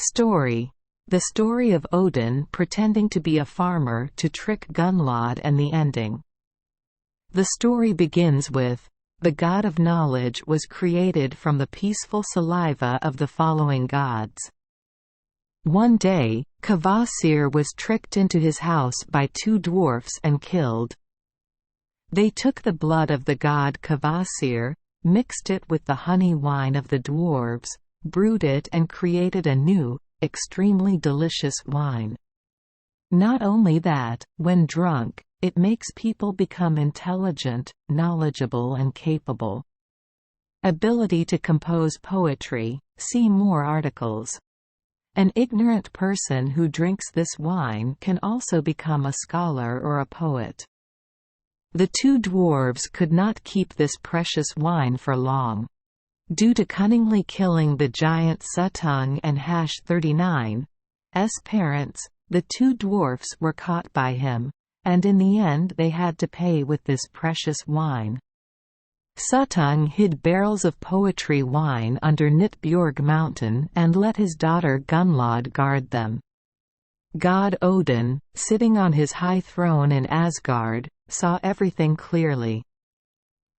Story. The story of Odin pretending to be a farmer to trick Gunnlod, and the ending. The story begins with, "The god of knowledge was created from the peaceful saliva of the following gods." One day, Kvasir was tricked into his house by two dwarfs and killed. They took the blood of the god Kvasir, mixed it with the honey wine of the dwarves, brewed it and created a new, extremely delicious wine. Not only that, when drunk, it makes people become intelligent, knowledgeable and capable. Ability to compose poetry, see more articles. An ignorant person who drinks this wine can also become a scholar or a poet. The two dwarves could not keep this precious wine for long. Due to cunningly killing the giant Suttung and #39's parents, the two dwarfs were caught by him, and in the end they had to pay with this precious wine. Suttung hid barrels of poetry wine under Nitbjorg mountain and let his daughter Gunnlod guard them. God Odin, sitting on his high throne in Asgard, saw everything clearly.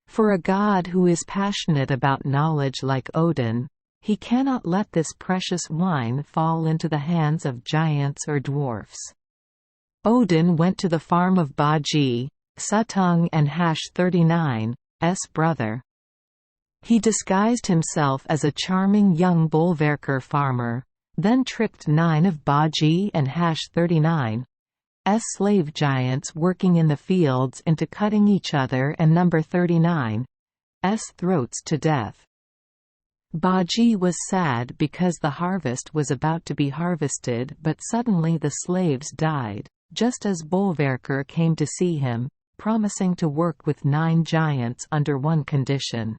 For a god who is passionate about knowledge like Odin, he cannot let this precious wine fall into the hands of giants or dwarfs. Odin went to the farm of Bagi, Suttung and #39's brother. He disguised himself as a charming young Bolverker farmer, then tricked 9 of Bagi and #39's slave giants working in the fields into cutting each other and number 39's throats to death. Bagi was sad because the harvest was about to be harvested, but suddenly the slaves died, just as Bolverker came to see him, promising to work with 9 giants under one condition.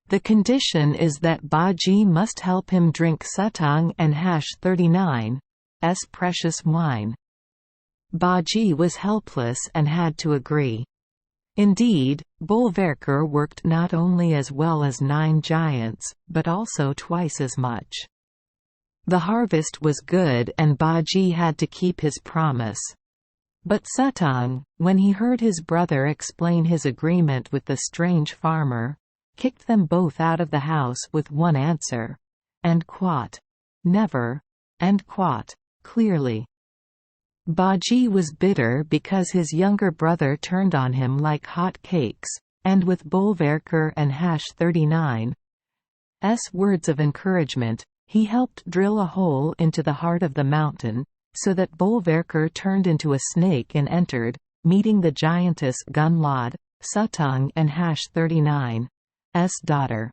The condition is that Bagi must help him drink Suttung and #39's precious wine. Bagi was helpless and had to agree. Indeed, Bolverker worked not only as well as 9 giants, but also twice as much. The harvest was good and Bagi had to keep his promise. But Suttung, when he heard his brother explain his agreement with the strange farmer, kicked them both out of the house with one answer, and quat, "Never," and quat, "Clearly." Bagi was bitter because his younger brother turned on him like hot cakes, and with Bolverker and #39's words of encouragement, he helped drill a hole into the heart of the mountain, so that Bolverker turned into a snake and entered, meeting the giantess Gunnlod, Suttung and #39's daughter.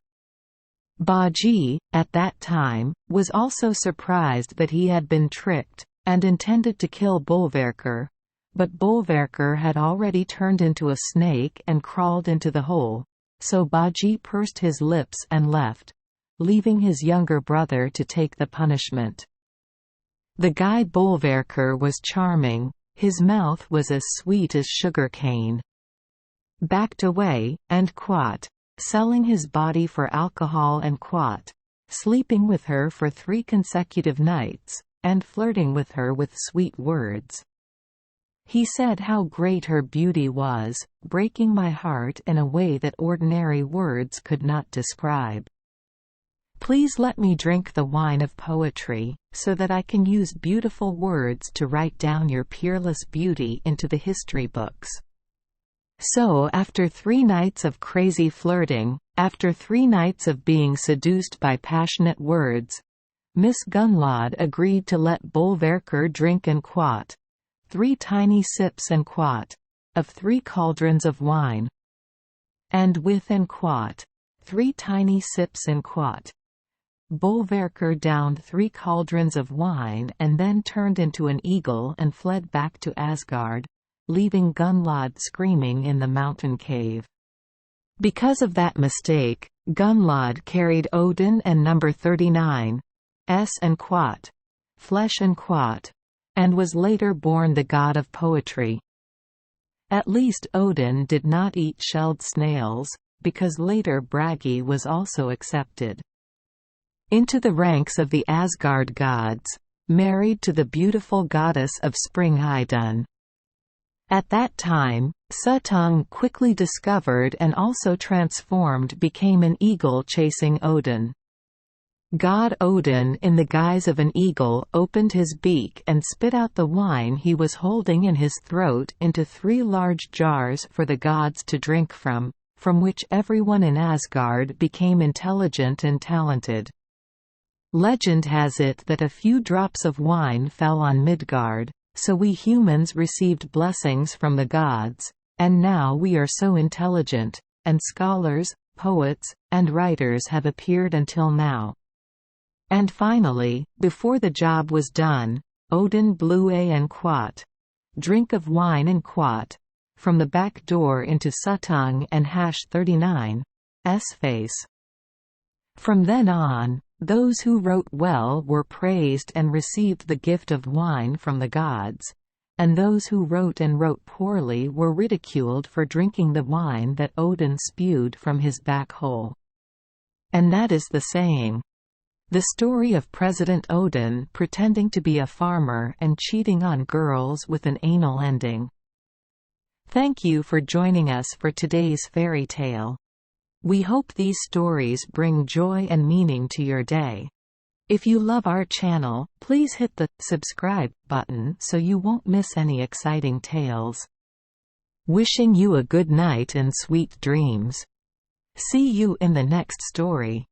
Bagi, at that time, was also surprised that he had been tricked, and intended to kill Bolverker, but Bolverker had already turned into a snake and crawled into the hole, so Bagi pursed his lips and left, leaving his younger brother to take the punishment. The guy Bolverker was charming, his mouth was as sweet as sugar cane. Backed away, and quat, selling his body for alcohol and quat, sleeping with her for 3 consecutive nights, and flirting with her with sweet words. He said how great her beauty was, breaking my heart in a way that ordinary words could not describe. Please let me drink the wine of poetry, so that I can use beautiful words to write down your peerless beauty into the history books. So after 3 nights of crazy flirting, after 3 nights of being seduced by passionate words, Miss Gunnlod agreed to let Bolverker drink and quat, 3 tiny sips and quat, of 3 cauldrons of wine. And with and quat, 3 tiny sips and quat. Bolverker downed 3 cauldrons of wine and then turned into an eagle and fled back to Asgard, leaving Gunnlod screaming in the mountain cave. Because of that mistake, Gunnlod carried Odin and number 39's and quat, flesh and quat, and was later born the god of poetry. At least Odin did not eat shelled snails, because later Bragi was also accepted. into the ranks of the Asgard gods, married to the beautiful goddess of spring Idun. At that time, Suttung quickly discovered and also transformed became an eagle chasing Odin. God Odin in the guise of an eagle opened his beak and spit out the wine he was holding in his throat into 3 large jars for the gods to drink from which everyone in Asgard became intelligent and talented. Legend has it that a few drops of wine fell on Midgard, so we humans received blessings from the gods, and now we are so intelligent, and scholars, poets, and writers have appeared until now. And finally, before the job was done, Odin blew and quat, drink of wine and quat, from the back door into Suttung and #39's face. From then on, those who wrote well were praised and received the gift of wine from the gods, and those who wrote poorly were ridiculed for drinking the wine that Odin spewed from his back hole. And that is the saying. The story of President Odin pretending to be a farmer and cheating on girls with an anal ending. Thank you for joining us for today's fairy tale. We hope these stories bring joy and meaning to your day. If you love our channel, please hit the subscribe button so you won't miss any exciting tales. Wishing you a good night and sweet dreams. See you in the next story.